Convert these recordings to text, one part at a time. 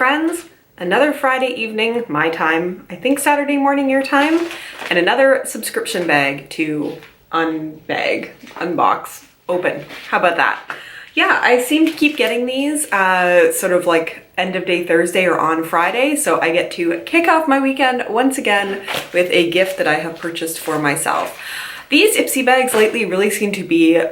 friends, another Friday evening, my time, I think Saturday morning your time, and another subscription bag to unbox, open. How about that? Yeah, I seem to keep getting these sort of like end of day Thursday or on Friday, so I get to kick off my weekend once again with a gift that I have purchased for myself. These Ipsy bags lately really seem to be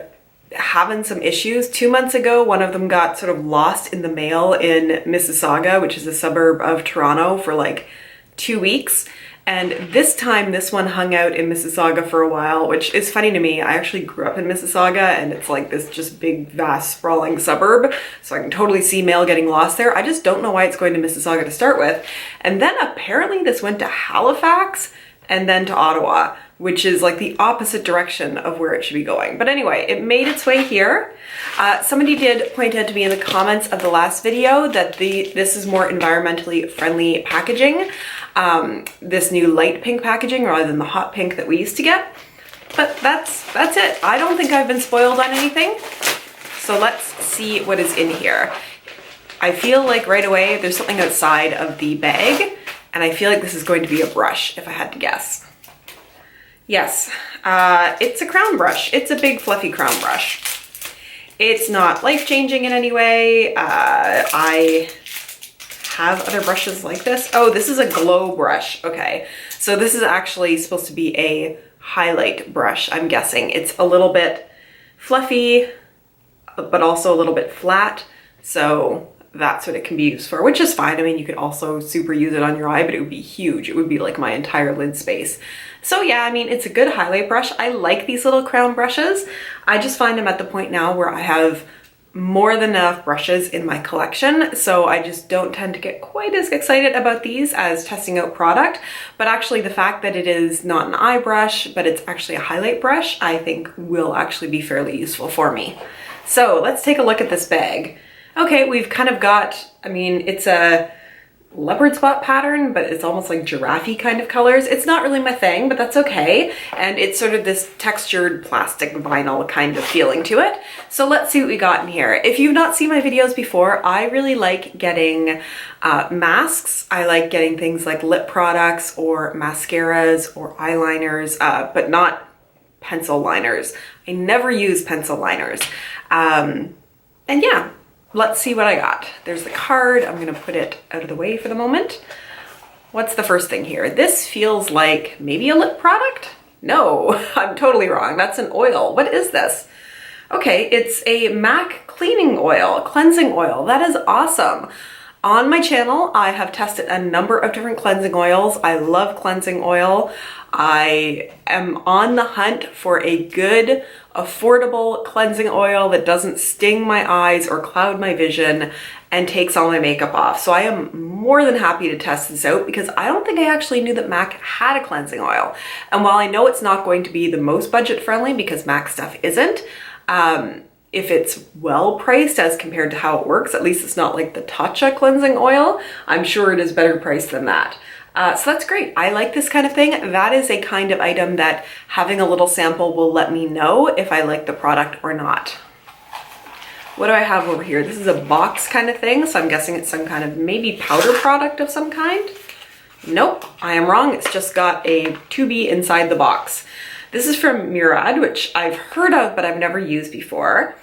having some issues. 2 months ago, one of them got sort of lost in the mail in Mississauga, which is a suburb of Toronto, for like 2 weeks. And this time, this one hung out in Mississauga for a while, which is funny to me. I actually grew up in Mississauga, and it's like this just big, vast, sprawling suburb. So I can totally see mail getting lost there. I just don't know why it's going to Mississauga to start with. And then apparently this went to Halifax and then to Ottawa, which is like the opposite direction of where it should be going. But anyway, it made its way here. Somebody did point out to me in the comments of the last video that this is more environmentally friendly packaging. This new light pink packaging rather than the hot pink that we used to get. But that's it. I don't think I've been spoiled on anything. So let's see what is in here. I feel like right away there's something outside of the bag, and I feel like this is going to be a brush if I had to guess. Yes, it's a crown brush. It's a big fluffy crown brush. It's not life-changing in any way. I have other brushes like this. Oh, this is a glow brush. Okay, so this is actually supposed to be a highlight brush, I'm guessing. It's a little bit fluffy, but also a little bit flat. So that's what it can be used for, which is fine. I mean, you could also super use it on your eye, but it would be huge. It would be like my entire lid space. So yeah, I mean, it's a good highlight brush. I like these little crown brushes. I just find I'm at the point now where I have more than enough brushes in my collection, so I just don't tend to get quite as excited about these as testing out product. But actually the fact that it is not an eye brush, but it's actually a highlight brush, I think will actually be fairly useful for me. So let's take a look at this bag. Okay, we've kind of got, I mean, it's a leopard spot pattern, but it's almost like giraffe kind of colors. It's not really my thing, but that's okay. And it's sort of this textured plastic vinyl kind of feeling to it. So let's see what we got in here. If you've not seen my videos before, I really like getting masks. I like getting things like lip products or mascaras or eyeliners, but not pencil liners. I never use pencil liners. And yeah. Let's see what I got. There's the card. I'm gonna put it out of the way for the moment. What's the first thing here? This feels like maybe a lip product? No, I'm totally wrong. That's an oil. What is this? Okay, it's a MAC cleaning oil, cleansing oil. That is awesome. On my channel, I have tested a number of different cleansing oils. I love cleansing oil. I am on the hunt for a good, affordable cleansing oil that doesn't sting my eyes or cloud my vision and takes all my makeup off. So I am more than happy to test this out because I don't think I actually knew that MAC had a cleansing oil. And while I know it's not going to be the most budget friendly because MAC stuff isn't, if it's well priced as compared to how it works, at least it's not like the Tatcha cleansing oil, I'm sure it is better priced than that. So that's great. I like this kind of thing. That is a kind of item that having a little sample will let me know if I like the product or not. What do I have over here? This is a box kind of thing, so I'm guessing it's some kind of maybe powder product of some kind. Nope, I am wrong. It's just got a 2B inside the box. This is from Murad, which I've heard of, but I've never used before.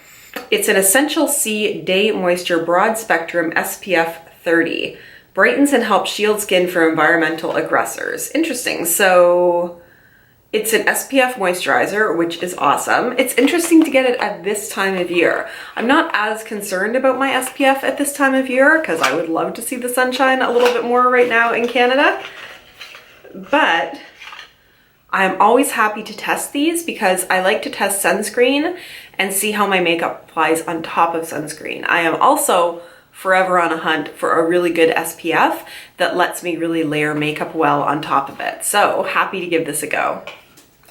It's an Essential C Day Moisture Broad Spectrum SPF 30. Brightens and helps shield skin from environmental aggressors. Interesting. So it's an SPF moisturizer, which is awesome. It's interesting to get it at this time of year. I'm not as concerned about my SPF at this time of year because I would love to see the sunshine a little bit more right now in Canada. But I'm always happy to test these because I like to test sunscreen and see how my makeup applies on top of sunscreen. I am also forever on a hunt for a really good SPF that lets me really layer makeup well on top of it. So happy to give this a go.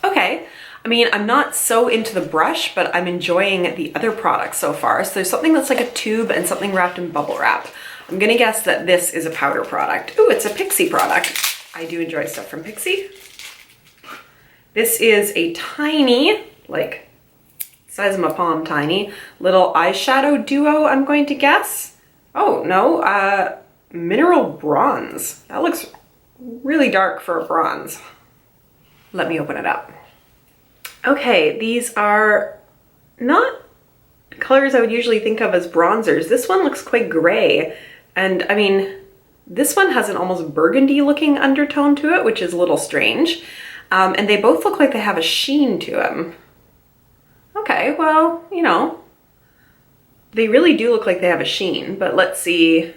Okay, I mean, I'm not so into the brush, but I'm enjoying the other products so far. So there's something that's like a tube and something wrapped in bubble wrap. I'm gonna guess that this is a powder product. Ooh, it's a Pixi product. I do enjoy stuff from Pixi. This is a tiny, like size of my palm tiny, little eyeshadow duo, I'm going to guess. Oh, no, mineral bronze. That looks really dark for a bronze. Let me open it up. Okay, these are not colors I would usually think of as bronzers. This one looks quite gray. And I mean, this one has an almost burgundy looking undertone to it, which is a little strange. And they both look like they have a sheen to them. Okay, well, you know, they really do look like they have a sheen, but let's see.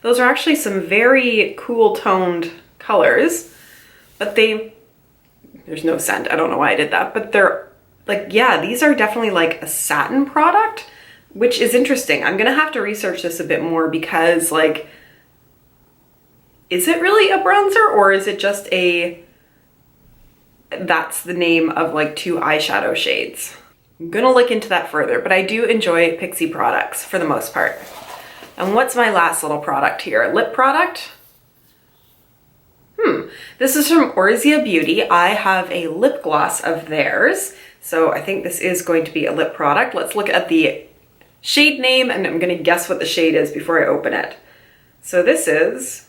Those are actually some very cool toned colors, but there's no scent. I don't know why I did that, but they're like, yeah, these are definitely like a satin product, which is interesting. I'm gonna have to research this a bit more because, like, is it really a bronzer or is it just that's the name of like two eyeshadow shades? I'm gonna look into that further, but I do enjoy Pixi products for the most part. And what's my last little product here? Lip product? This is from Orzia Beauty. I have a lip gloss of theirs, so I think this is going to be a lip product. Let's look at the shade name, and I'm gonna guess what the shade is before I open it. So this is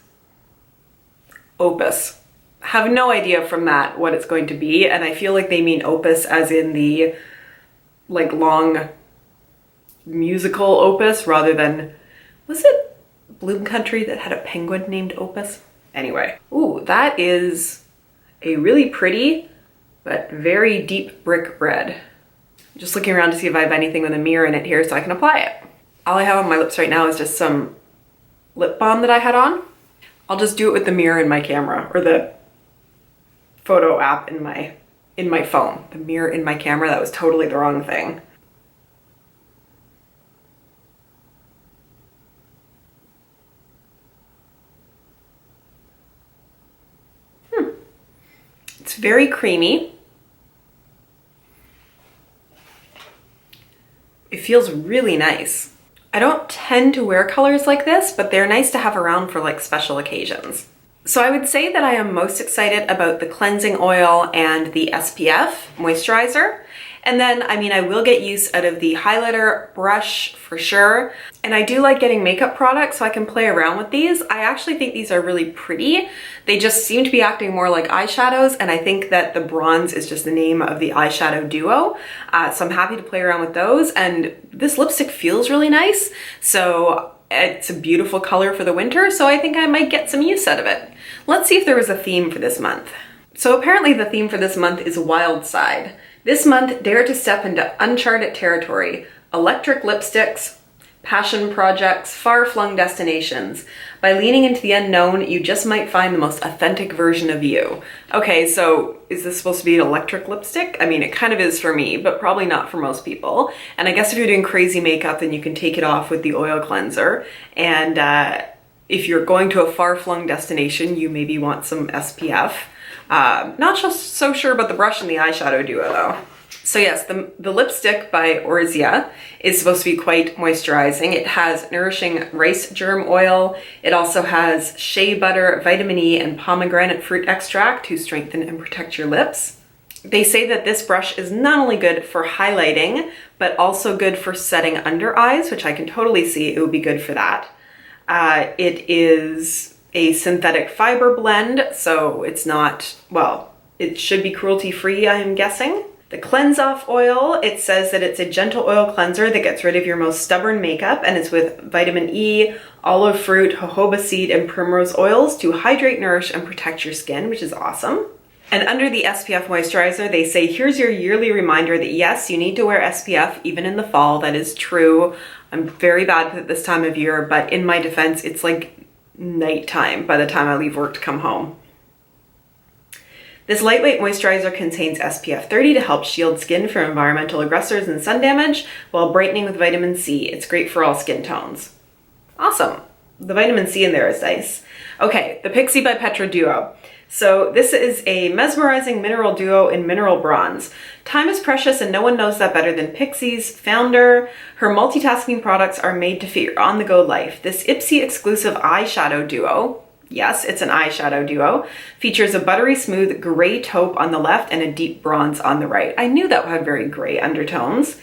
Opus. I have no idea from that what it's going to be, and I feel like they mean opus as in the like long musical opus rather than, was it Bloom Country that had a penguin named Opus? Anyway, ooh, that is a really pretty but very deep brick red. I'm just looking around to see if I have anything with a mirror in it here so I can apply it. All I have on my lips right now is just some lip balm that I had on. I'll just do it with the mirror in my camera, or the photo app in my phone. The mirror in my camera, that was totally the wrong thing. It's very creamy. It feels really nice. I don't tend to wear colors like this, but they're nice to have around for like special occasions. So I would say that I am most excited about the cleansing oil and the SPF moisturizer. And then, I mean, I will get use out of the highlighter brush for sure. And I do like getting makeup products so I can play around with these. I actually think these are really pretty. They just seem to be acting more like eyeshadows, and I think that the bronze is just the name of the eyeshadow duo. So I'm happy to play around with those, and this lipstick feels really nice. So it's a beautiful color for the winter, so I think I might get some use out of it. Let's see if there was a theme for this month. So apparently the theme for this month is Wild Side. This month, dare to step into uncharted territory, electric lipsticks, passion projects, far-flung destinations. By leaning into the unknown, you just might find the most authentic version of you. Okay, so is this supposed to be an electric lipstick? I mean, it kind of is for me, but probably not for most people. And I guess if you're doing crazy makeup, then you can take it off with the oil cleanser. And if you're going to a far-flung destination, you maybe want some SPF. Not so sure about the brush and the eyeshadow duo though. So yes, the lipstick by Orzia is supposed to be quite moisturizing. It has nourishing rice germ oil. It also has shea butter, vitamin E, and pomegranate fruit extract to strengthen and protect your lips. They say that this brush is not only good for highlighting, but also good for setting under eyes, which I can totally see it would be good for that. It is a synthetic fiber blend, so it's not, well, it should be cruelty-free, I am guessing. The Cleanse Off oil, it says that it's a gentle oil cleanser that gets rid of your most stubborn makeup, and it's with vitamin E, olive fruit, jojoba seed, and primrose oils to hydrate, nourish, and protect your skin, which is awesome. And under the SPF moisturizer, they say, here's your yearly reminder that yes, you need to wear SPF even in the fall. That is true. I'm very bad with it this time of year, but in my defense, it's like nighttime by the time I leave work to come home. This lightweight moisturizer contains SPF 30 to help shield skin from environmental aggressors and sun damage while brightening with vitamin C. It's great for all skin tones. Awesome. The vitamin C in there is nice. Okay, the Pixi by Petra Duo. So this is a mesmerizing mineral duo in mineral bronze. Time is precious and no one knows that better than Pixi's founder. Her multitasking products are made to fit your on-the-go life. This Ipsy exclusive eyeshadow duo, yes, it's an eyeshadow duo, features a buttery smooth gray taupe on the left and a deep bronze on the right. I knew that had very gray undertones.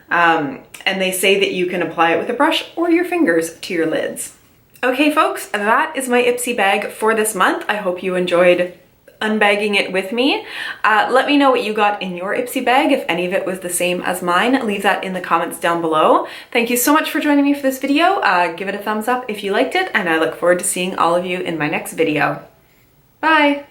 And they say that you can apply it with a brush or your fingers to your lids. Okay folks, that is my Ipsy bag for this month. I hope you enjoyed unbagging it with me. Let me know what you got in your Ipsy bag, if any of it was the same as mine. Leave that in the comments down below. Thank you so much for joining me for this video. Give it a thumbs up if you liked it, and I look forward to seeing all of you in my next video. Bye!